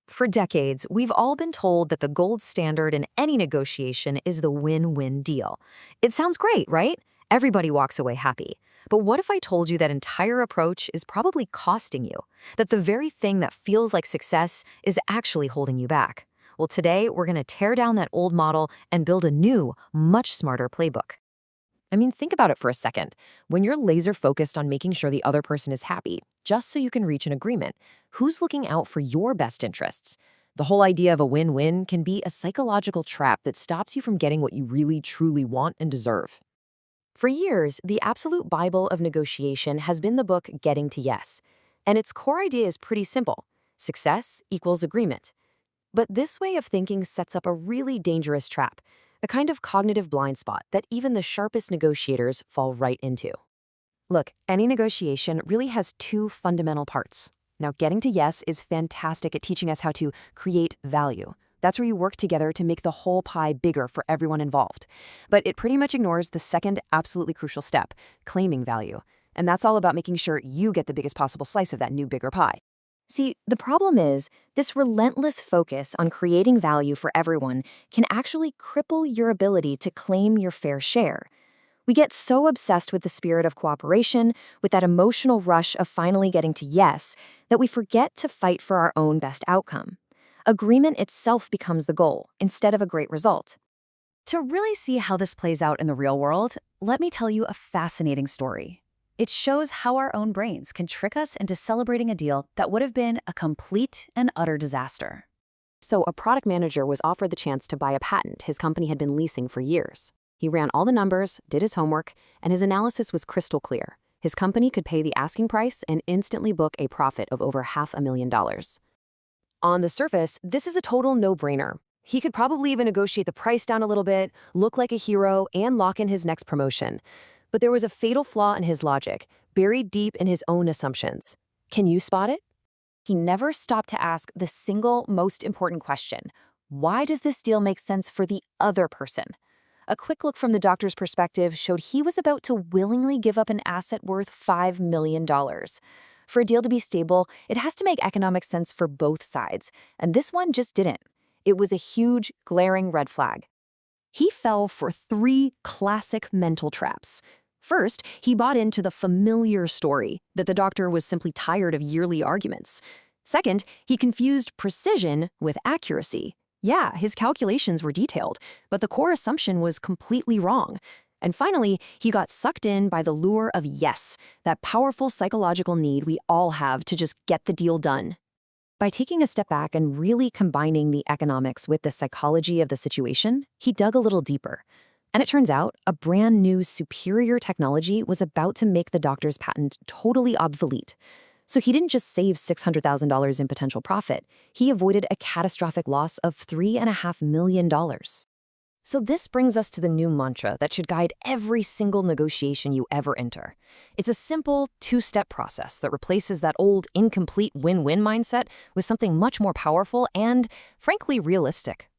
For decades, we've all been told that the gold standard in any negotiation is the win-win deal. It sounds great, right? Everybody walks away happy. But what if I told you that entire approach is probably costing you? That the very thing that feels like success is actually holding you back? Well, today we're going to tear down that old model and build a new, much smarter playbook. Think about it for a second. When you're laser focused on making sure the other person is happy, just so you can reach an agreement, who's looking out for your best interests? The whole idea of a win-win can be a psychological trap that stops you from getting what you really truly want and deserve. For years, the absolute Bible of negotiation has been the book Getting to Yes. And its core idea is pretty simple. Success equals agreement. But this way of thinking sets up a really dangerous trap, a kind of cognitive blind spot that even the sharpest negotiators fall right into. Look, any negotiation really has two fundamental parts. Now, Getting to Yes is fantastic at teaching us how to create value. That's where you work together to make the whole pie bigger for everyone involved. But it pretty much ignores the second absolutely crucial step, claiming value. And that's all about making sure you get the biggest possible slice of that new bigger pie. See, the problem is, this relentless focus on creating value for everyone can actually cripple your ability to claim your fair share. We get so obsessed with the spirit of cooperation, with that emotional rush of finally getting to yes, that we forget to fight for our own best outcome. Agreement itself becomes the goal, instead of a great result. To really see how this plays out in the real world, let me tell you a fascinating story. It shows how our own brains can trick us into celebrating a deal that would have been a complete and utter disaster. So, a product manager was offered the chance to buy a patent his company had been leasing for years. He ran all the numbers, did his homework, and his analysis was crystal clear. His company could pay the asking price and instantly book a profit of over $500,000. On the surface, this is a total no-brainer. He could probably even negotiate the price down a little bit, look like a hero, and lock in his next promotion. But there was a fatal flaw in his logic, buried deep in his own assumptions. Can you spot it? He never stopped to ask the single most important question: why does this deal make sense for the other person? A quick look from the doctor's perspective showed he was about to willingly give up an asset worth $5 million. For a deal to be stable, it has to make economic sense for both sides, and this one just didn't. It was a huge, glaring red flag. He fell for three classic mental traps. First, he bought into the familiar story that the doctor was simply tired of yearly arguments. Second, he confused precision with accuracy. Yeah, his calculations were detailed, but the core assumption was completely wrong. And finally, he got sucked in by the lure of yes, that powerful psychological need we all have to just get the deal done. By taking a step back and really combining the economics with the psychology of the situation, he dug a little deeper. And it turns out a brand new superior technology was about to make the doctor's patent totally obsolete. So he didn't just save $600,000 in potential profit, he avoided a catastrophic loss of $3.5 million. So this brings us to the new mantra that should guide every single negotiation you ever enter. It's a simple two-step process that replaces that old incomplete win-win mindset with something much more powerful and, frankly, realistic.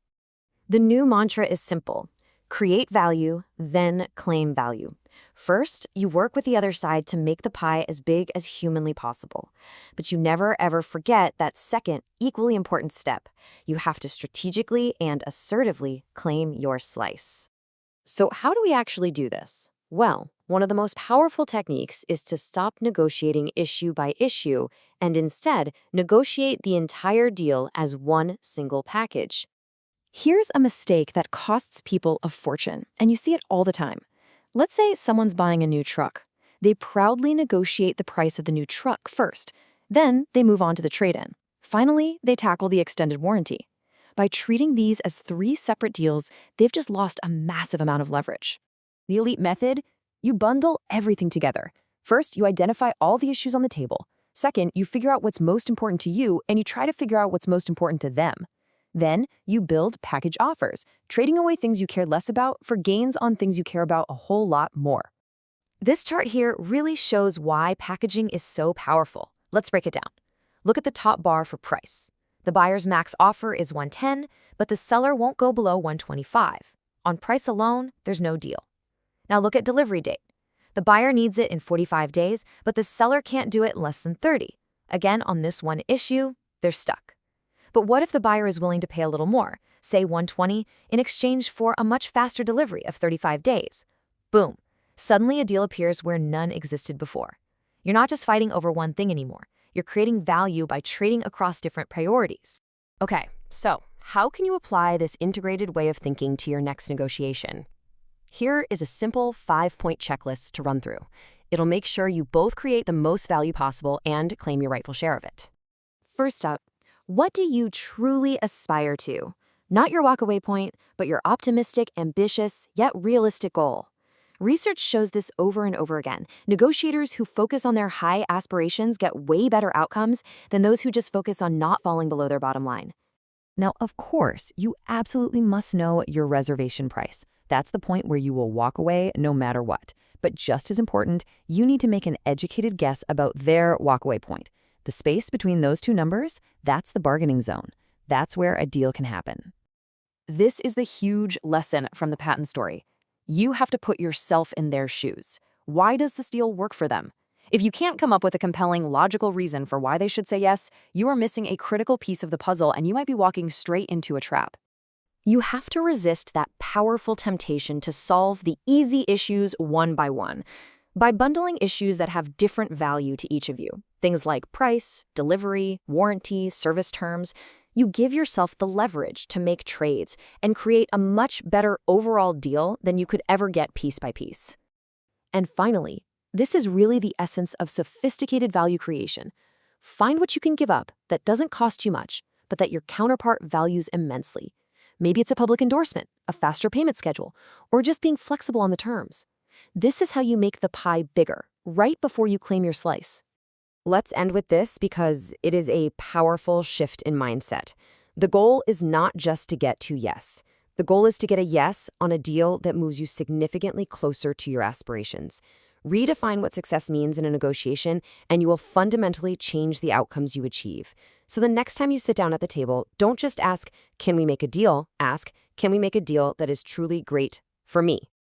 The new mantra is simple. Create value, then claim value. First, you work with the other side to make the pie as big as humanly possible. But you never ever forget that second, equally important step. You have to strategically and assertively claim your slice. So how do we actually do this? Well, one of the most powerful techniques is to stop negotiating issue by issue and instead negotiate the entire deal as one single package. Here's a mistake that costs people a fortune, and you see it all the time. Let's say someone's buying a new truck. They proudly negotiate the price of the new truck first. Then they move on to the trade-in. Finally, they tackle the extended warranty. By treating these as three separate deals, they've just lost a massive amount of leverage. The elite method? You bundle everything together. First, you identify all the issues on the table. Second, you figure out what's most important to you, and you try to figure out what's most important to them. Then, you build package offers, trading away things you care less about for gains on things you care about a whole lot more. This chart here really shows why packaging is so powerful. Let's break it down. Look at the top bar for price. The buyer's max offer is $110, but the seller won't go below $125. On price alone, there's no deal. Now look at delivery date. The buyer needs it in 45 days, but the seller can't do it in less than 30. Again, on this one issue, they're stuck. But what if the buyer is willing to pay a little more, say 120, in exchange for a much faster delivery of 35 days? Boom. Suddenly a deal appears where none existed before. You're not just fighting over one thing anymore. You're creating value by trading across different priorities. Okay, so how can you apply this integrated way of thinking to your next negotiation? Here is a simple 5-point checklist to run through. It'll make sure you both create the most value possible and claim your rightful share of it. First up, what do you truly aspire to? Not your walkaway point, but your optimistic, ambitious, yet realistic goal. Research shows this over and over again. Negotiators who focus on their high aspirations get way better outcomes than those who just focus on not falling below their bottom line. Now, of course, you absolutely must know your reservation price. That's the point where you will walk away no matter what. But just as important, you need to make an educated guess about their walkaway point. The space between those two numbers, that's the bargaining zone. That's where a deal can happen. This is the huge lesson from the patent story. You have to put yourself in their shoes. Why does this deal work for them? If you can't come up with a compelling, logical reason for why they should say yes, you are missing a critical piece of the puzzle and you might be walking straight into a trap. You have to resist that powerful temptation to solve the easy issues one by one by bundling issues that have different value to each of you. Things like price, delivery, warranty, service terms. You give yourself the leverage to make trades and create a much better overall deal than you could ever get piece by piece. And finally, this is really the essence of sophisticated value creation. Find what you can give up that doesn't cost you much, but that your counterpart values immensely. Maybe it's a public endorsement, a faster payment schedule, or just being flexible on the terms. This is how you make the pie bigger, right before you claim your slice. Let's end with this because it is a powerful shift in mindset. The goal is not just to get to yes. The goal is to get a yes on a deal that moves you significantly closer to your aspirations. Redefine what success means in a negotiation, and you will fundamentally change the outcomes you achieve. So the next time you sit down at the table, don't just ask, can we make a deal? Ask, can we make a deal that is truly great for me?